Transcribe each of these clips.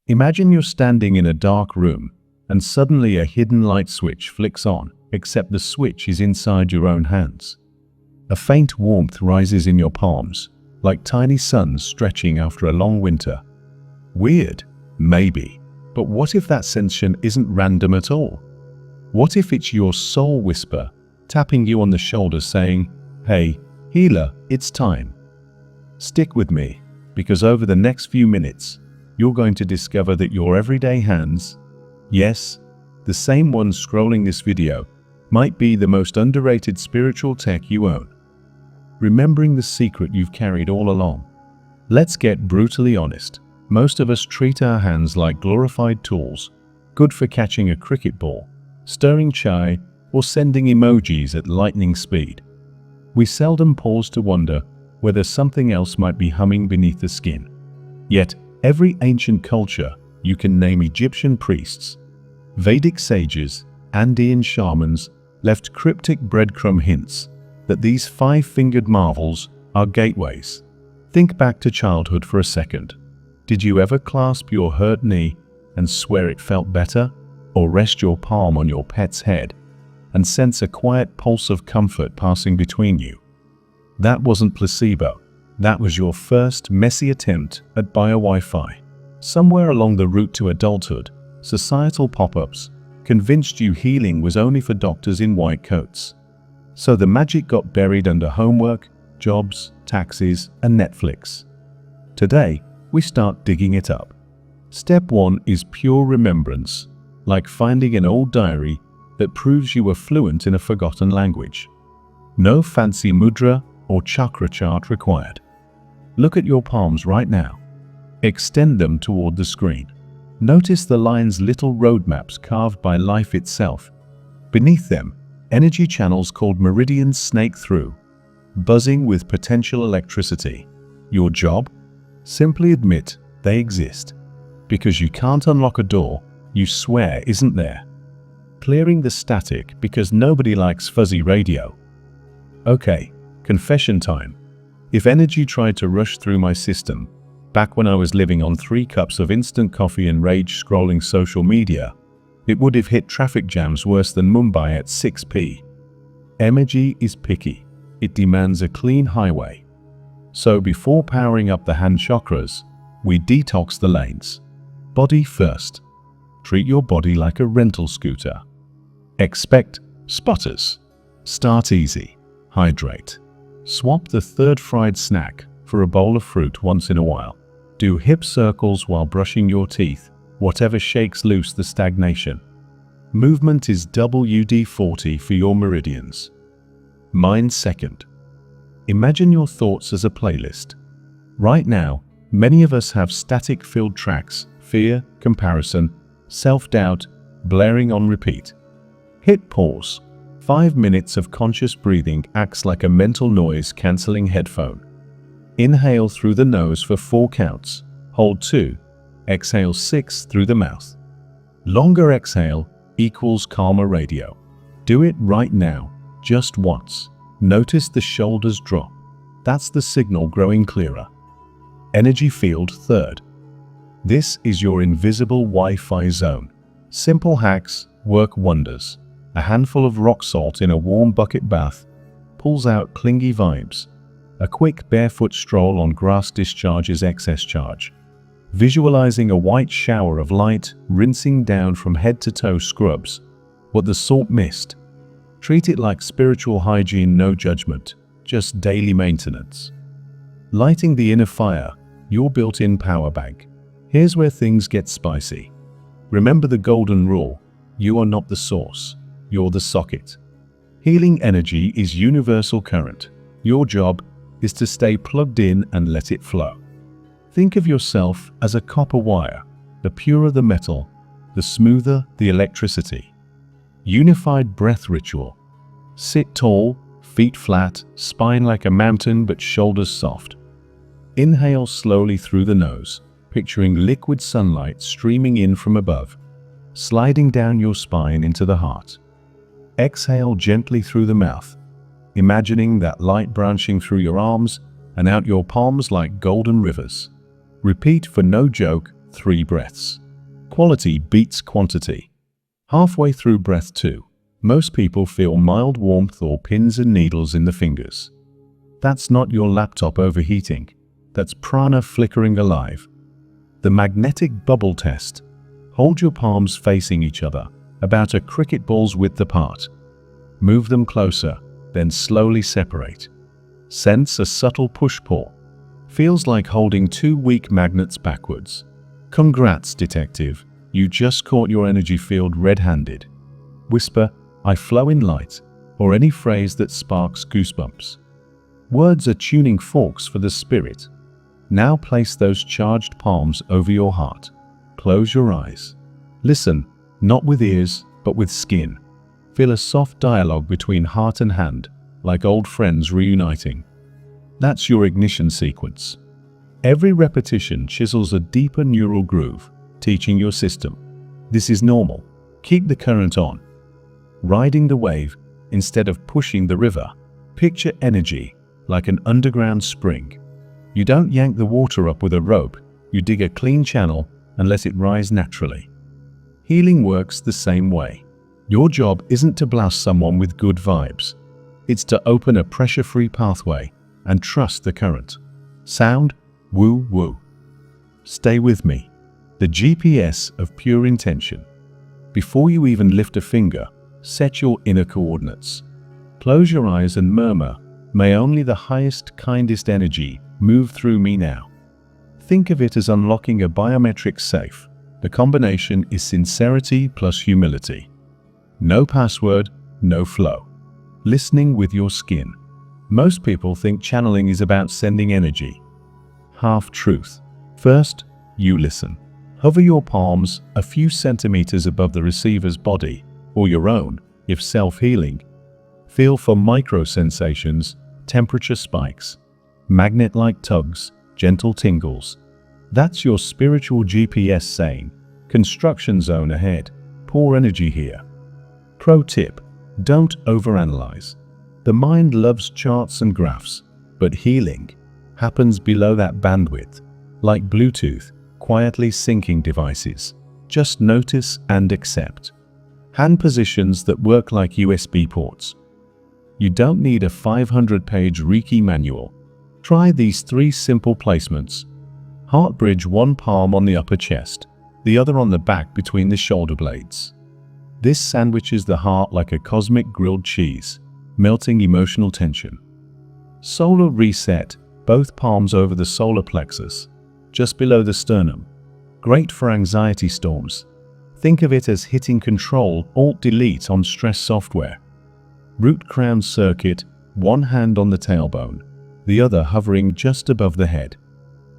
Imagine you're standing in a dark room and suddenly a hidden light switch flicks on, except the switch is inside your own hands. A faint warmth rises in your palms, like tiny suns stretching after a long winter. Weird, maybe, but what if that sensation isn't random at all? What if it's your soul whisper, tapping you on the shoulder saying, "Hey, healer, it's time." Stick with me, because over the next few minutes, you're going to discover that your everyday hands, yes, the same ones scrolling this video, might be the most underrated spiritual tech you own. Remembering the secret you've carried all along. Let's get brutally honest. Most of us treat our hands like glorified tools, good for catching a cricket ball, stirring chai, or sending emojis at lightning speed. We seldom pause to wonder whether something else might be humming beneath the skin. Yet, every ancient culture, you can name Egyptian priests, Vedic sages, Andean shamans, left cryptic breadcrumb hints that these five-fingered marvels are gateways. Think back to childhood for a second. Did you ever clasp your hurt knee and swear it felt better? Or rest your palm on your pet's head and sense a quiet pulse of comfort passing between you? That wasn't placebo. That was your first messy attempt at bio-Wi-Fi. Somewhere along the route to adulthood, societal pop-ups convinced you healing was only for doctors in white coats. So the magic got buried under homework, jobs, taxes, and Netflix. Today, we start digging it up. Step 1 is pure remembrance, like finding an old diary that proves you were fluent in a forgotten language. No fancy mudra or chakra chart required. Look at your palms right now. Extend them toward the screen. Notice the lines, little roadmaps carved by life itself. Beneath them, energy channels called meridians snake through, buzzing with potential electricity. Your job? Simply admit they exist. Because you can't unlock a door you swear isn't there. Clearing the static because nobody likes fuzzy radio. Okay, confession time. If energy tried to rush through my system, back when I was living on 3 cups of instant coffee and rage scrolling social media, it would have hit traffic jams worse than Mumbai at 6 p. Energy is picky. It demands a clean highway. So before powering up the hand chakras, we detox the lanes. Body first. Treat your body like a rental scooter. Expect spotters. Start easy. Hydrate. Swap the third fried snack for a bowl of fruit once in a while. Do hip circles while brushing your teeth, whatever shakes loose the stagnation. Movement is WD-40 for your meridians. Mind second. Imagine your thoughts as a playlist. Right now, many of us have static-filled tracks, fear, comparison, self-doubt, blaring on repeat. Hit pause. 5 minutes of conscious breathing acts like a mental noise-canceling headphone. Inhale through the nose for 4 counts. Hold 2. Exhale 6 through the mouth. Longer exhale equals calmer radio. Do it right now, just once. Notice the shoulders drop. That's the signal growing clearer. Energy field third. This is your invisible Wi-Fi zone. Simple hacks work wonders. A handful of rock salt in a warm bucket bath pulls out clingy vibes. A quick barefoot stroll on grass discharges excess charge. Visualizing a white shower of light rinsing down from head to toe scrubs what the salt missed. Treat it like spiritual hygiene, no judgment, just daily maintenance. Lighting the inner fire, your built-in power bank. Here's where things get spicy. Remember the golden rule: you are not the source. You're the socket. Healing energy is universal current. Your job is to stay plugged in and let it flow. Think of yourself as a copper wire. The purer the metal, the smoother the electricity. Unified breath ritual. Sit tall, feet flat, spine like a mountain but shoulders soft. Inhale slowly through the nose, picturing liquid sunlight streaming in from above, sliding down your spine into the heart. Exhale gently through the mouth, imagining that light branching through your arms and out your palms like golden rivers. Repeat for no joke 3 breaths. Quality beats quantity. Halfway through breath 2, most people feel mild warmth or pins and needles in the fingers. That's not your laptop overheating. That's prana flickering alive. The magnetic bubble test. Hold your palms facing each other, about a cricket ball's width apart. Move them closer, then slowly separate. Sense a subtle push-pull. Feels like holding 2 weak magnets backwards. Congrats, detective. You just caught your energy field red-handed. Whisper, "I flow in light," or any phrase that sparks goosebumps. Words are tuning forks for the spirit. Now place those charged palms over your heart. Close your eyes. Listen, not with ears, but with skin. Feel a soft dialogue between heart and hand, like old friends reuniting. That's your ignition sequence. Every repetition chisels a deeper neural groove, teaching your system. This is normal. Keep the current on. Riding the wave instead of pushing the river. Picture energy like an underground spring. You don't yank the water up with a rope, you dig a clean channel and let it rise naturally. Healing works the same way. Your job isn't to blast someone with good vibes. It's to open a pressure-free pathway and trust the current. Sound, woo-woo. Stay with me. The GPS of pure intention. Before you even lift a finger, set your inner coordinates. Close your eyes and murmur, "May only the highest, kindest energy move through me now." Think of it as unlocking a biometric safe. The combination is sincerity plus humility. No password, no flow. Listening with your skin. Most people think channeling is about sending energy. Half truth. First, you listen. Hover your palms a few centimeters above the receiver's body, or your own, if self-healing. Feel for micro-sensations, temperature spikes, magnet-like tugs, gentle tingles. That's your spiritual GPS saying, construction zone ahead, pour energy here. Pro tip, don't overanalyze. The mind loves charts and graphs, but healing happens below that bandwidth, like Bluetooth, quietly syncing devices. Just notice and accept. Hand positions that work like USB ports. You don't need a 500-page Reiki manual. Try these 3 simple placements. Heart bridge, one palm on the upper chest, the other on the back between the shoulder blades. This sandwiches the heart like a cosmic grilled cheese, melting emotional tension. Solar reset, both palms over the solar plexus, just below the sternum. Great for anxiety storms. Think of it as hitting Control-Alt-Delete on stress software. Root crown circuit, one hand on the tailbone, the other hovering just above the head.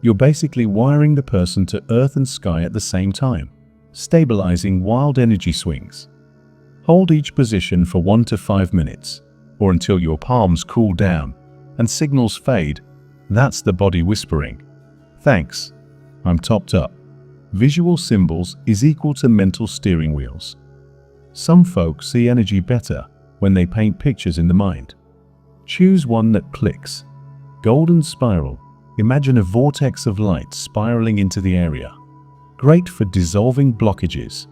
You're basically wiring the person to earth and sky at the same time, stabilizing wild energy swings. Hold each position for 1 to 5 minutes, or until your palms cool down and signals fade. That's the body whispering, "Thanks, I'm topped up." Visual symbols is equal to mental steering wheels. Some folks see energy better when they paint pictures in the mind. Choose one that clicks. Golden spiral. Imagine a vortex of light spiraling into the area. Great for dissolving blockages.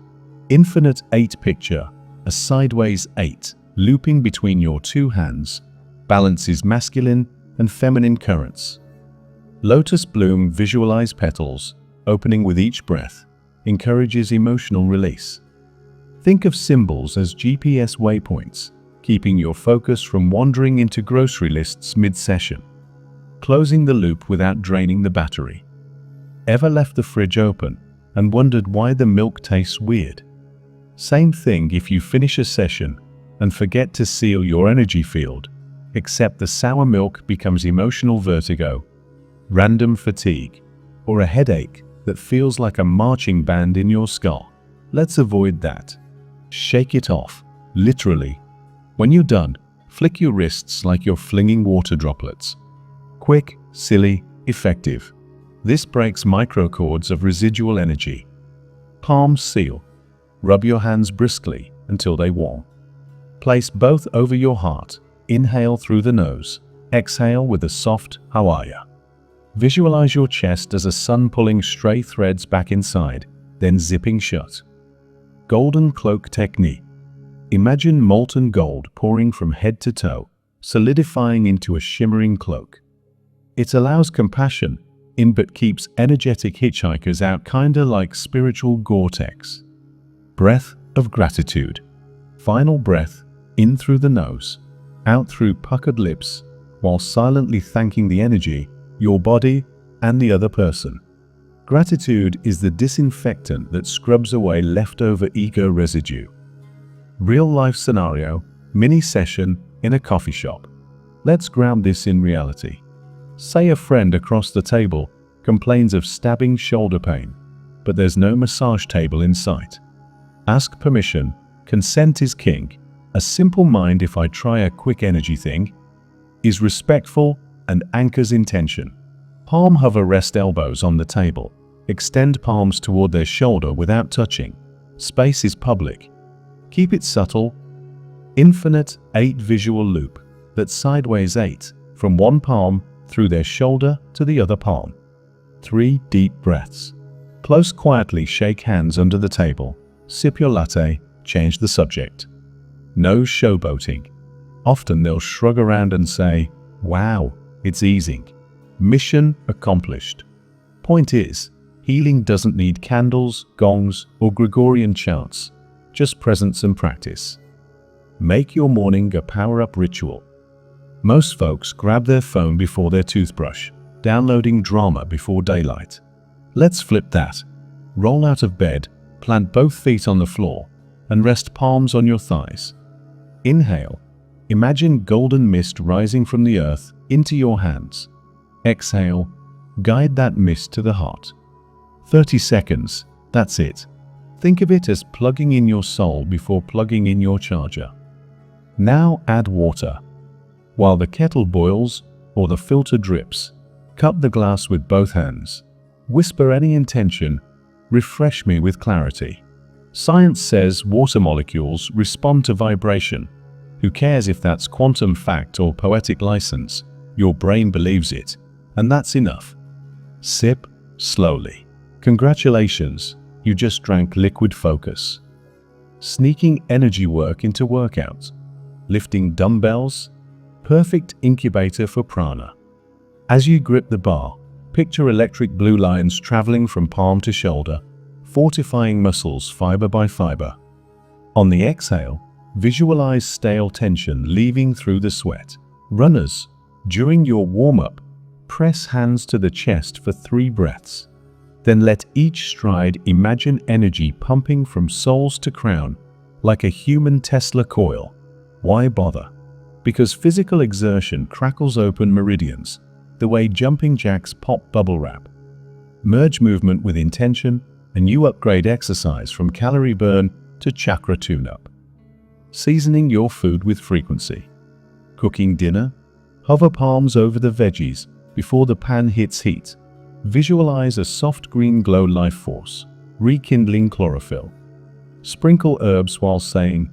Infinite 8 picture. A sideways 8, looping between your 2 hands, balances masculine and feminine currents. Lotus bloom, visualize petals, opening with each breath, encourages emotional release. Think of symbols as GPS waypoints, keeping your focus from wandering into grocery lists mid-session. Closing the loop without draining the battery. Ever left the fridge open and wondered why the milk tastes weird? Same thing if you finish a session and forget to seal your energy field, except the sour milk becomes emotional vertigo, random fatigue, or a headache that feels like a marching band in your skull. Let's avoid that. Shake it off, literally. When you're done, flick your wrists like you're flinging water droplets. Quick, silly, effective. This breaks microcords of residual energy. Palms seal. Rub your hands briskly until they warm. Place both over your heart. Inhale through the nose. Exhale with a soft "How are ya?" Visualize your chest as a sun pulling stray threads back inside, then zipping shut. Golden cloak technique. Imagine molten gold pouring from head to toe, solidifying into a shimmering cloak. It allows compassion in but keeps energetic hitchhikers out, kinda like spiritual Gore-Tex. Breath of gratitude. Final breath, in through the nose, out through puckered lips, while silently thanking the energy, your body, and the other person. Gratitude is the disinfectant that scrubs away leftover ego residue. Real-life scenario, mini session in a coffee shop. Let's ground this in reality. Say a friend across the table complains of stabbing shoulder pain, but there's no massage table in sight. Ask permission. Consent is king. A simple mind, if I try a quick energy thing, is respectful and anchors intention. Palm hover, rest elbows on the table. Extend palms toward their shoulder without touching. Space is public. Keep it subtle. Infinite 8 visual loop. That's sideways 8, from one palm through their shoulder to the other palm. 3 deep breaths. Close quietly, shake hands under the table. Sip your latte, change the subject. No showboating. Often they'll shrug around and say, "Wow, it's easing." Mission accomplished. Point is, healing doesn't need candles, gongs, or Gregorian chants, just presence and practice. Make your morning a power-up ritual. Most folks grab their phone before their toothbrush, downloading drama before daylight. Let's flip that. Roll out of bed, plant both feet on the floor, and rest palms on your thighs. Inhale. Imagine golden mist rising from the earth into your hands. Exhale. Guide that mist to the heart. 30 seconds. That's it. Think of it as plugging in your soul before plugging in your charger. Now add water. While the kettle boils or the filter drips, cup the glass with both hands. Whisper any intention. Refresh me with clarity. Science says water molecules respond to vibration. Who cares if that's quantum fact or poetic license? Your brain believes it, and that's enough. Sip slowly. Congratulations, you just drank liquid focus. Sneaking energy work into workouts. Lifting dumbbells. Perfect incubator for prana. As you grip the bar, picture electric blue lines traveling from palm to shoulder, fortifying muscles fiber by fiber. On the exhale, visualize stale tension leaving through the sweat. Runners, during your warm-up, press hands to the chest for 3 breaths. Then let each stride imagine energy pumping from soles to crown, like a human Tesla coil. Why bother? Because physical exertion crackles open meridians, the way jumping jacks pop bubble wrap. Merge movement with intention, and you upgrade exercise from calorie burn to chakra tune-up. Seasoning your food with frequency. Cooking dinner? Hover palms over the veggies before the pan hits heat. Visualize a soft green glow, life force, rekindling chlorophyll. Sprinkle herbs while saying,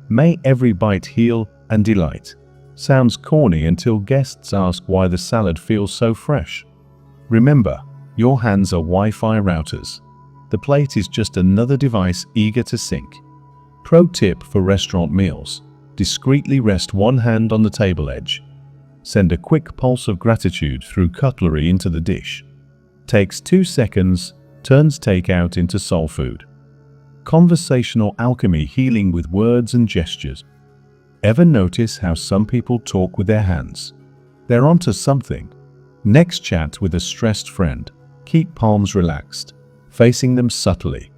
"May every bite heal and delight." Sounds corny until guests ask why the salad feels so fresh. Remember, your hands are Wi-Fi routers. The plate is just another device eager to sync. Pro tip for restaurant meals: discreetly rest one hand on the table edge. Send a quick pulse of gratitude through cutlery into the dish. Takes 2 seconds, turns takeout into soul food. Conversational alchemy, healing with words and gestures. Ever notice how some people talk with their hands? They're onto something. Next, chat with a stressed friend. Keep palms relaxed, facing them subtly.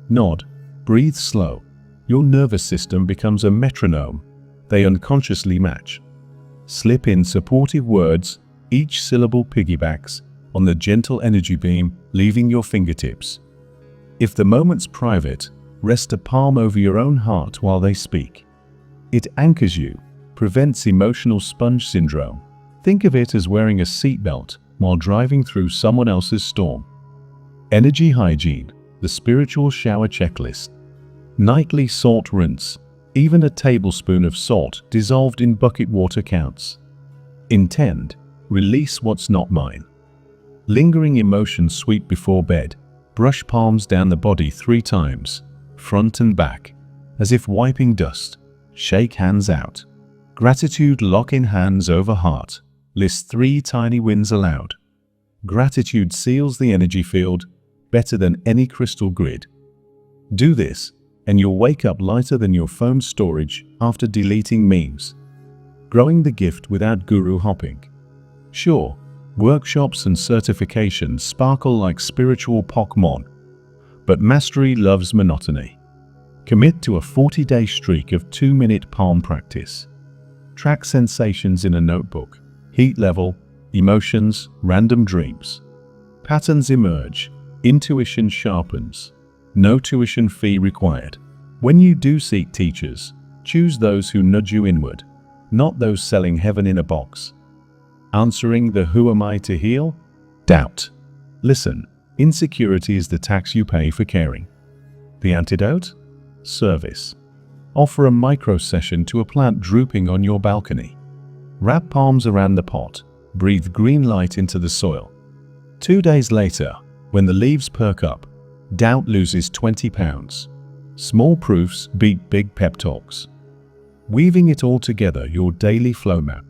Nod, breathe slow. Your nervous system becomes a metronome. They unconsciously match. Slip in supportive words, each syllable piggybacks on the gentle energy beam leaving your fingertips. If the moment's private, rest a palm over your own heart while they speak. It anchors you, prevents emotional sponge syndrome. Think of it as wearing a seatbelt while driving through someone else's storm. Energy hygiene, the spiritual shower checklist. Nightly salt rinse. Even a tablespoon of salt dissolved in bucket water counts. Intend, release what's not mine. Lingering emotions sweep before bed. Brush palms down the body 3 times, front and back, as if wiping dust. Shake hands out. Gratitude, lock in hands over heart. List 3 tiny wins aloud. Gratitude seals the energy field better than any crystal grid. Do this, and you'll wake up lighter than your phone storage after deleting memes. Growing the gift without guru hopping. Sure, workshops and certifications sparkle like spiritual Pokemon, but mastery loves monotony. Commit to a 40-day streak of 2-minute palm practice. Track sensations in a notebook. Heat level, emotions, random dreams. Patterns emerge. Intuition sharpens. No tuition fee required. When you do seek teachers, choose those who nudge you inward, not those selling heaven in a box. Answering the "Who am I to heal?" Doubt. Listen, insecurity is the tax you pay for caring. The antidote? Service. Offer a micro session to a plant drooping on your balcony. Wrap palms around the pot. Breathe green light into the soil. 2 days later, when the leaves perk up, doubt loses 20 pounds. Small proofs beat big pep talks. Weaving it all together, your daily flow map.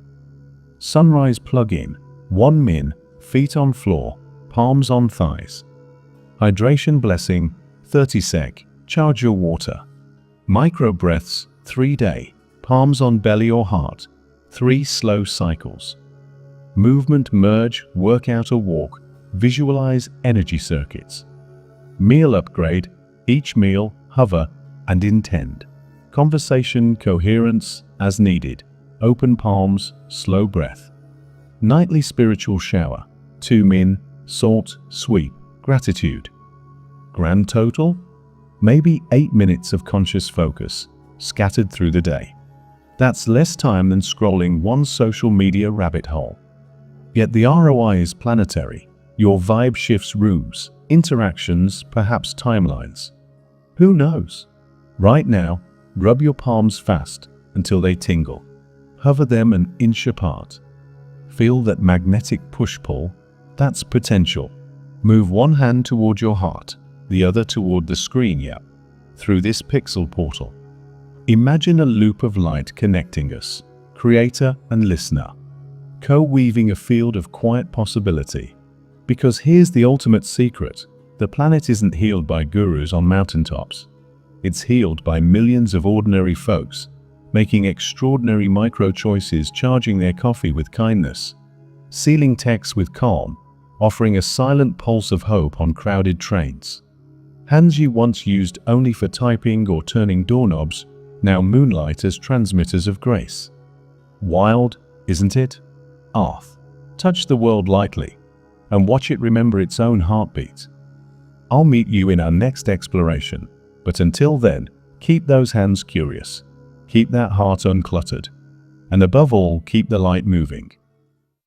Sunrise plug-in. 1 min, feet on floor, palms on thighs. Hydration blessing. 30 sec. Charge your water. Micro breaths. 3-day. Palms on belly or heart. 3 slow cycles. Movement merge, workout or walk. Visualize energy circuits. Meal upgrade. Each meal, hover and intend. Conversation coherence as needed. Open palms, slow breath. Nightly spiritual shower. 2 min, salt, sweep, gratitude. Grand total? Maybe 8 minutes of conscious focus, scattered through the day. That's less time than scrolling one social media rabbit hole. Yet the ROI is planetary. Your vibe shifts rooms, interactions, perhaps timelines. Who knows? Right now, rub your palms fast until they tingle. Hover them an inch apart. Feel that magnetic push-pull. That's potential. Move one hand toward your heart, the other toward the screen, through this pixel portal. Imagine a loop of light connecting us, creator and listener, co-weaving a field of quiet possibility. Because here's the ultimate secret. The planet isn't healed by gurus on mountaintops. It's healed by millions of ordinary folks, making extraordinary micro-choices, charging their coffee with kindness, sealing texts with calm, offering a silent pulse of hope on crowded trains. Hands you once used only for typing or turning doorknobs now moonlight as transmitters of grace. Wild, isn't it? Touch the world lightly and watch it remember its own heartbeat. I'll meet you in our next exploration, but until then, keep those hands curious, keep that heart uncluttered, and above all, keep the light moving.